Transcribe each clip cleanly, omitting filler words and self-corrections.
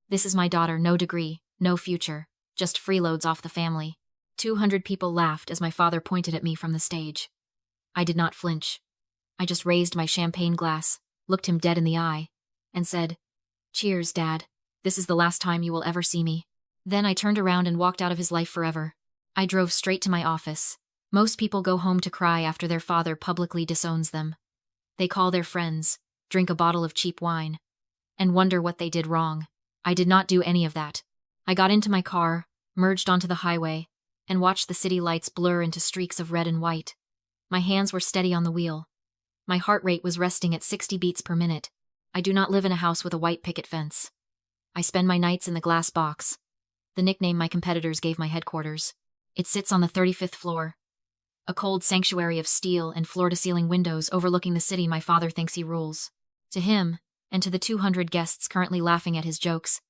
This is my daughter, no degree, no future, just freeloads off the family. 200 people laughed as my father pointed at me from the stage. I did not flinch. I just raised my champagne glass, looked him dead in the eye, and said, "Cheers, Dad. This is the last time you will ever see me." Then I turned around and walked out of his life forever. I drove straight to my office. Most people go home to cry after their father publicly disowns them. They call their friends, drink a bottle of cheap wine, and wonder what they did wrong. I did not do any of that. I got into my car, merged onto the highway, and watched the city lights blur into streaks of red and white. My hands were steady on the wheel. My heart rate was resting at 60 beats per minute. I do not live in a house with a white picket fence. I spend my nights in the glass box, the nickname my competitors gave my headquarters. It sits on the 35th floor, a cold sanctuary of steel and floor-to-ceiling windows overlooking the city my father thinks he rules. To him, and to the 200 guests currently laughing at his jokes,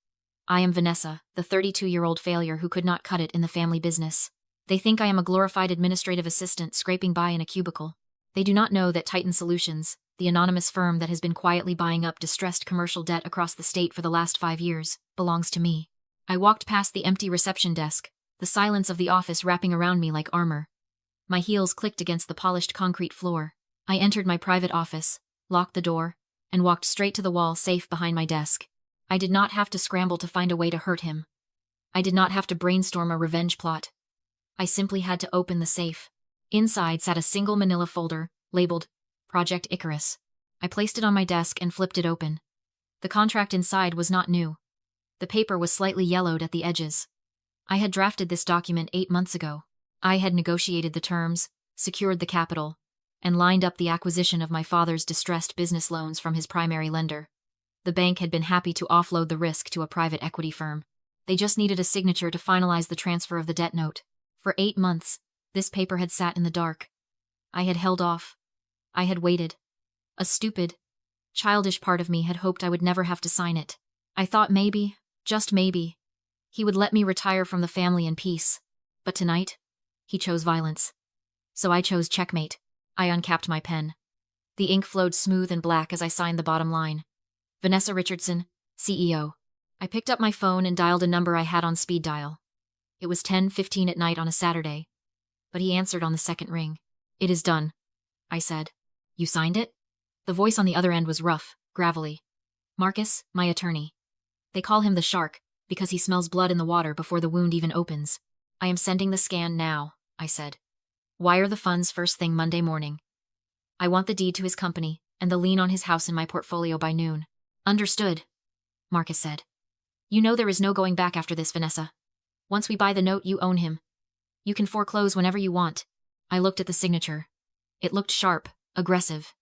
I am Vanessa, the 32-year-old failure who could not cut it in the family business. They think I am a glorified administrative assistant scraping by in a cubicle. They do not know that Titan Solutions, the anonymous firm that has been quietly buying up distressed commercial debt across the state for the last 5 years, belongs to me. I walked past the empty reception desk, the silence of the office wrapping around me like armor. My heels clicked against the polished concrete floor. I entered my private office, locked the door, and walked straight to the wall safe behind my desk. I did not have to scramble to find a way to hurt him. I did not have to brainstorm a revenge plot. I simply had to open the safe. Inside sat a single manila folder, labeled Project Icarus. I placed it on my desk and flipped it open. The contract inside was not new. The paper was slightly yellowed at the edges. I had drafted this document 8 months ago. I had negotiated the terms, secured the capital, and lined up the acquisition of my father's distressed business loans from his primary lender. The bank had been happy to offload the risk to a private equity firm. They just needed a signature to finalize the transfer of the debt note. For 8 months, this paper had sat in the dark. I had held off. I had waited. A stupid, childish part of me had hoped I would never have to sign it. I thought maybe, just maybe, he would let me retire from the family in peace. But tonight, he chose violence. So I chose checkmate. I uncapped my pen. The ink flowed smooth and black as I signed the bottom line. Vanessa Richardson, CEO. I picked up my phone and dialed a number I had on speed dial. It was 10:15 at night on a Saturday, but he answered on the second ring. "It is done," I said. "You signed it?" The voice on the other end was rough, gravelly. "Marcus, my attorney. They call him the shark, because he smells blood in the water before the wound even opens. I am sending the scan now," I said. "Wire the funds first thing Monday morning. I want the deed to his company and the lien on his house in my portfolio by noon." "Understood," Marcus said. "You know there is no going back after this, Vanessa. Once we buy the note, you own him. You can foreclose whenever you want." I looked at the signature. It looked sharp, aggressive.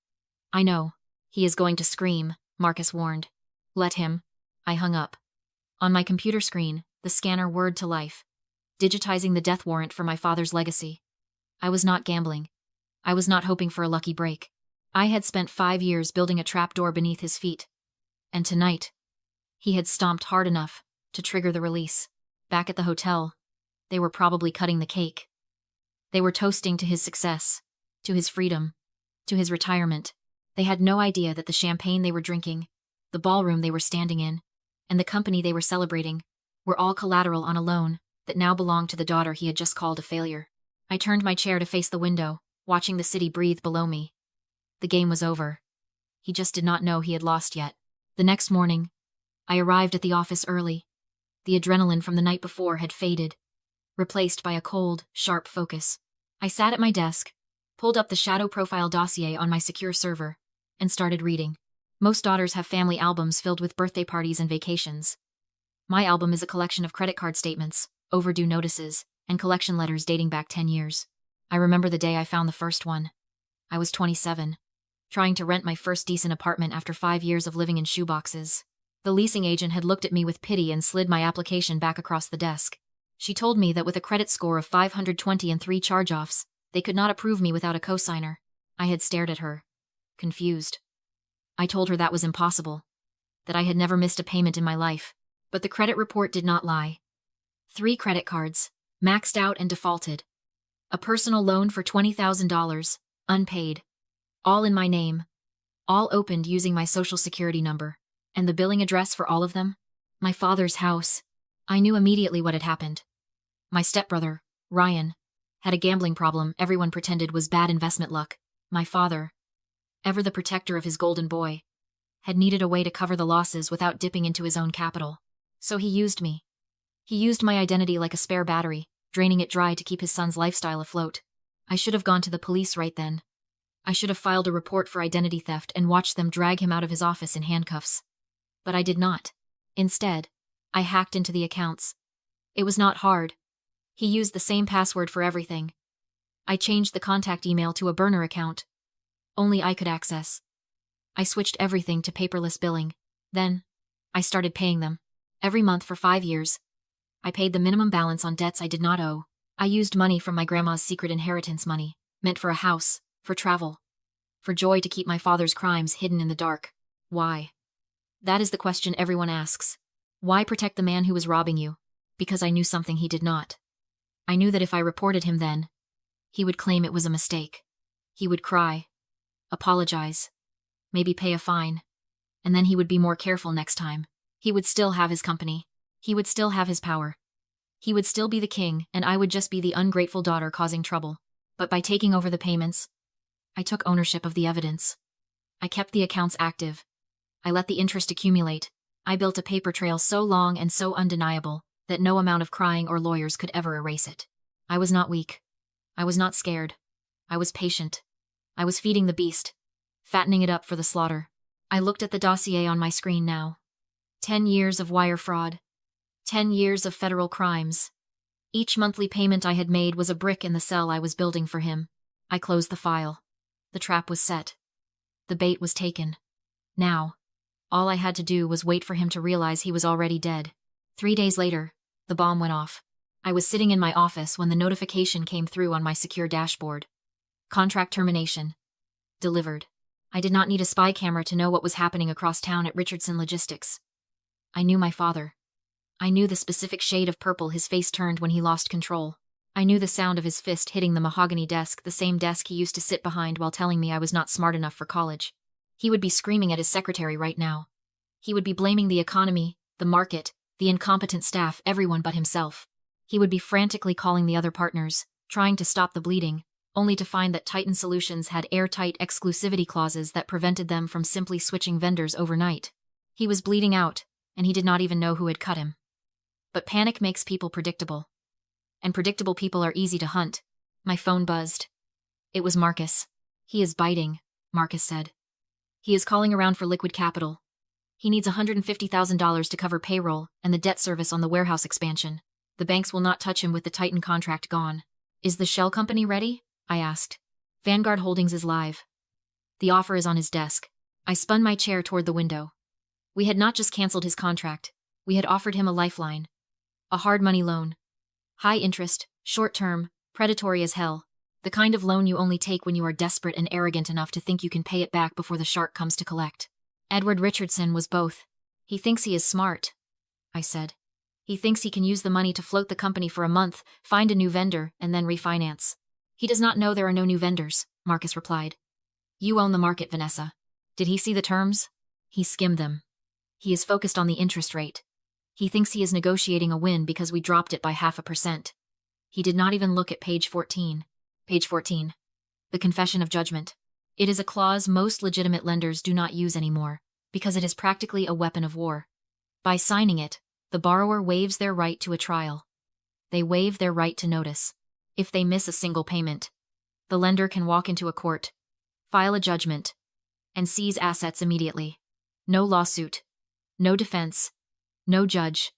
"I know. He is going to scream," Marcus warned. "Let him." I hung up. On my computer screen, the scanner whirred to life, digitizing the death warrant for my father's legacy. I was not gambling. I was not hoping for a lucky break. I had spent 5 years building a trapdoor beneath his feet. And tonight, he had stomped hard enough to trigger the release. Back at the hotel, they were probably cutting the cake. They were toasting to his success, to his freedom, to his retirement. They had no idea that the champagne they were drinking, the ballroom they were standing in, and the company they were celebrating were all collateral on a loan that now belonged to the daughter he had just called a failure. I turned my chair to face the window, watching the city breathe below me. The game was over. He just did not know he had lost yet. The next morning, I arrived at the office early. The adrenaline from the night before had faded, replaced by a cold, sharp focus. I sat at my desk, pulled up the shadow profile dossier on my secure server, and started reading. Most daughters have family albums filled with birthday parties and vacations. My album is a collection of credit card statements, overdue notices, and collection letters dating back 10 years. I remember the day I found the first one. I was 27, trying to rent my first decent apartment after 5 years of living in shoeboxes. The leasing agent had looked at me with pity and slid my application back across the desk. She told me that with a credit score of 520 and 3 charge-offs, they could not approve me without a cosigner. I had stared at her, confused. I told her that was impossible, that I had never missed a payment in my life. But the credit report did not lie. 3 credit cards, maxed out and defaulted. A personal loan for $20,000, unpaid. All in my name. All opened using my social security number. And the billing address for all of them? My father's house. I knew immediately what had happened. My stepbrother, Ryan, had a gambling problem everyone pretended was bad investment luck. My father, ever the protector of his golden boy, had needed a way to cover the losses without dipping into his own capital. So he used me. He used my identity like a spare battery, draining it dry to keep his son's lifestyle afloat. I should have gone to the police right then. I should have filed a report for identity theft and watched them drag him out of his office in handcuffs. But I did not. Instead, I hacked into the accounts. It was not hard. He used the same password for everything. I changed the contact email to a burner account. Only I could access. I switched everything to paperless billing. Then, I started paying them. Every month for 5 years. I paid the minimum balance on debts I did not owe. I used money from my grandma's secret inheritance money, meant for a house, for travel, for joy to keep my father's crimes hidden in the dark. Why? That is the question everyone asks. Why protect the man who was robbing you? Because I knew something he did not. I knew that if I reported him then, he would claim it was a mistake. He would cry, apologize, maybe pay a fine, and then he would be more careful next time. He would still have his company. He would still have his power. He would still be the king, and I would just be the ungrateful daughter causing trouble. But by taking over the payments, I took ownership of the evidence. I kept the accounts active. I let the interest accumulate. I built a paper trail so long and so undeniable that no amount of crying or lawyers could ever erase it. I was not weak. I was not scared. I was patient. I was feeding the beast, fattening it up for the slaughter. I looked at the dossier on my screen now. 10 years of wire fraud. 10 years of federal crimes. Each monthly payment I had made was a brick in the cell I was building for him. I closed the file. The trap was set. The bait was taken. Now, all I had to do was wait for him to realize he was already dead. 3 days later, the bomb went off. I was sitting in my office when the notification came through on my secure dashboard. Contract termination. Delivered. I did not need a spy camera to know what was happening across town at Richardson Logistics. I knew my father. I knew the specific shade of purple his face turned when he lost control. I knew the sound of his fist hitting the mahogany desk, the same desk he used to sit behind while telling me I was not smart enough for college. He would be screaming at his secretary right now. He would be blaming the economy, the market, the incompetent staff, everyone but himself. He would be frantically calling the other partners, trying to stop the bleeding, only to find that Titan Solutions had airtight exclusivity clauses that prevented them from simply switching vendors overnight. He was bleeding out, and he did not even know who had cut him. But panic makes people predictable. And predictable people are easy to hunt. My phone buzzed. It was Marcus. He is biting, Marcus said. He is calling around for liquid capital. He needs $150,000 to cover payroll and the debt service on the warehouse expansion. The banks will not touch him with the Titan contract gone. Is the shell company ready? I asked. Vanguard Holdings is live. The offer is on his desk. I spun my chair toward the window. We had not just canceled his contract. We had offered him a lifeline. A hard money loan. High interest, short term, predatory as hell. The kind of loan you only take when you are desperate and arrogant enough to think you can pay it back before the shark comes to collect. Edward Richardson was both. He thinks he is smart, I said. He thinks he can use the money to float the company for a month, find a new vendor, and then refinance. He does not know there are no new vendors, Marcus replied. You own the market, Vanessa. Did he see the terms? He skimmed them. He is focused on the interest rate. He thinks he is negotiating a win because we dropped it by 0.5%. He did not even look at page 14. Page 14. The Confession of Judgment. It is a clause most legitimate lenders do not use anymore, because it is practically a weapon of war. By signing it, the borrower waives their right to a trial. They waive their right to notice. If they miss a single payment, the lender can walk into a court, file a judgment, and seize assets immediately. No lawsuit. No defense. No judge.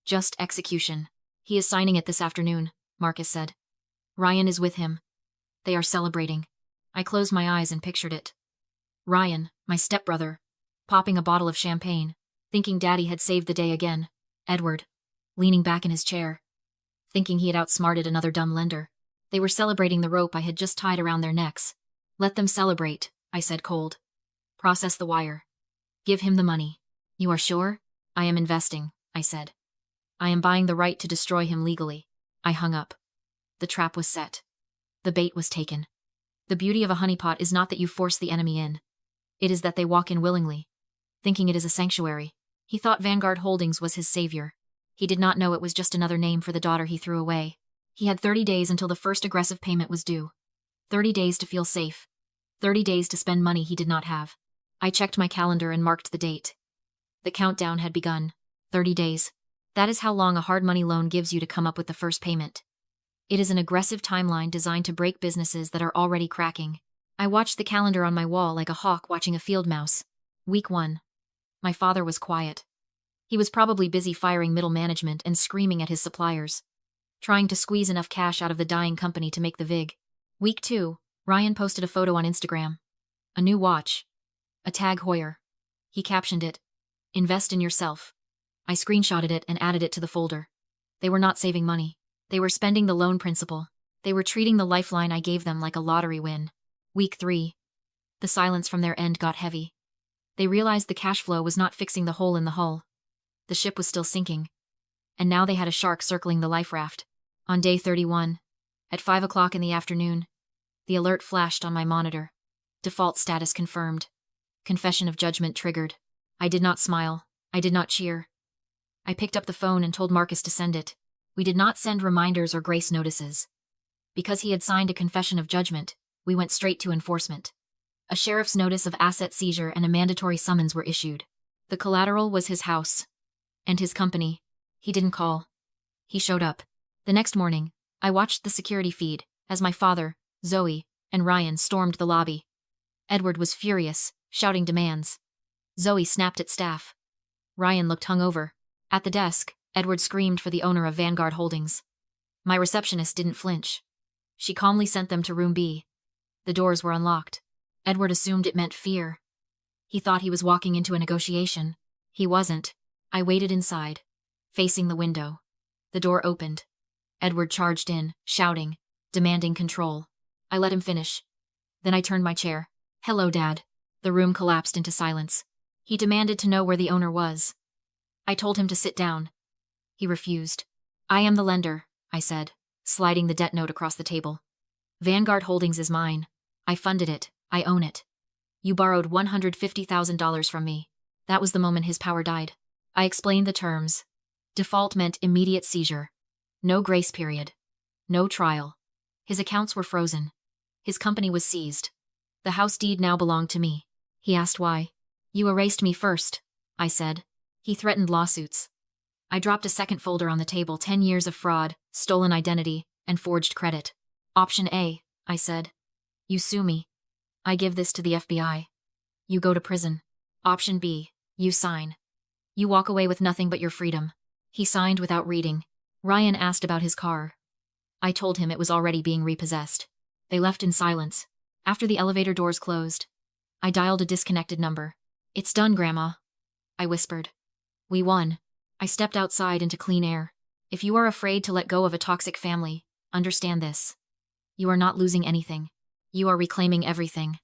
Just execution. He is signing it this afternoon, Marcus said. Ryan is with him. They are celebrating. I closed my eyes and pictured it. Ryan, my stepbrother, popping a bottle of champagne, thinking Daddy had saved the day again. Edward, leaning back in his chair, thinking he had outsmarted another dumb lender. They were celebrating the rope I had just tied around their necks. Let them celebrate, I said cold. Process the wire. Give him the money. You are sure? I am investing, I said. I am buying the right to destroy him legally. I hung up. The trap was set. The bait was taken. The beauty of a honeypot is not that you force the enemy in. It is that they walk in willingly, thinking it is a sanctuary. He thought Vanguard Holdings was his savior. He did not know it was just another name for the daughter he threw away. He had 30 days until the first aggressive payment was due. 30 days to feel safe. 30 days to spend money he did not have. I checked my calendar and marked the date. The countdown had begun. 30 days. That is how long a hard money loan gives you to come up with the first payment. It is an aggressive timeline designed to break businesses that are already cracking. I watched the calendar on my wall like a hawk watching a field mouse. Week 1. My father was quiet. He was probably busy firing middle management and screaming at his suppliers, trying to squeeze enough cash out of the dying company to make the vig. Week 2, Ryan posted a photo on Instagram. A new watch. A tag Hoyer. He captioned it, "Invest in yourself." I screenshotted it and added it to the folder. They were not saving money. They were spending the loan principal. They were treating the lifeline I gave them like a lottery win. Week 3. The silence from their end got heavy. They realized the cash flow was not fixing the hole in the hull. The ship was still sinking. And now they had a shark circling the life raft. On day 31, at 5 o'clock in the afternoon, the alert flashed on my monitor. Default status confirmed. Confession of judgment triggered. I did not smile. I did not cheer. I picked up the phone and told Marcus to send it. We did not send reminders or grace notices. Because he had signed a confession of judgment, we went straight to enforcement. A sheriff's notice of asset seizure and a mandatory summons were issued. The collateral was his house. And his company. He didn't call. He showed up. The next morning, I watched the security feed as my father, Zoe, and Ryan stormed the lobby. Edward was furious, shouting demands. Zoe snapped at staff. Ryan looked hungover. At the desk, Edward screamed for the owner of Vanguard Holdings. My receptionist didn't flinch. She calmly sent them to room B. The doors were unlocked. Edward assumed it meant fear. He thought he was walking into a negotiation. He wasn't. I waited inside, facing the window. The door opened. Edward charged in, shouting, demanding control. I let him finish. Then I turned my chair. "Hello, Dad." The room collapsed into silence. He demanded to know where the owner was. I told him to sit down. He refused. "I am the lender," I said, sliding the debt note across the table. "Vanguard Holdings is mine. I funded it. I own it. You borrowed $150,000 from me." That was the moment his power died. I explained the terms. Default meant immediate seizure. No grace period. No trial. His accounts were frozen. His company was seized. The house deed now belonged to me. He asked why. "You erased me first," I said. He threatened lawsuits. I dropped a second folder on the table. 10 years of fraud, stolen identity, and forged credit. "Option A," I said. "You sue me. I give this to the FBI. You go to prison. Option B, you sign. You walk away with nothing but your freedom." He signed without reading. Ryan asked about his car. I told him it was already being repossessed. They left in silence. After the elevator doors closed, I dialed a disconnected number. "It's done, Grandma," I whispered. "We won." I stepped outside into clean air. If you are afraid to let go of a toxic family, understand this. You are not losing anything. You are reclaiming everything.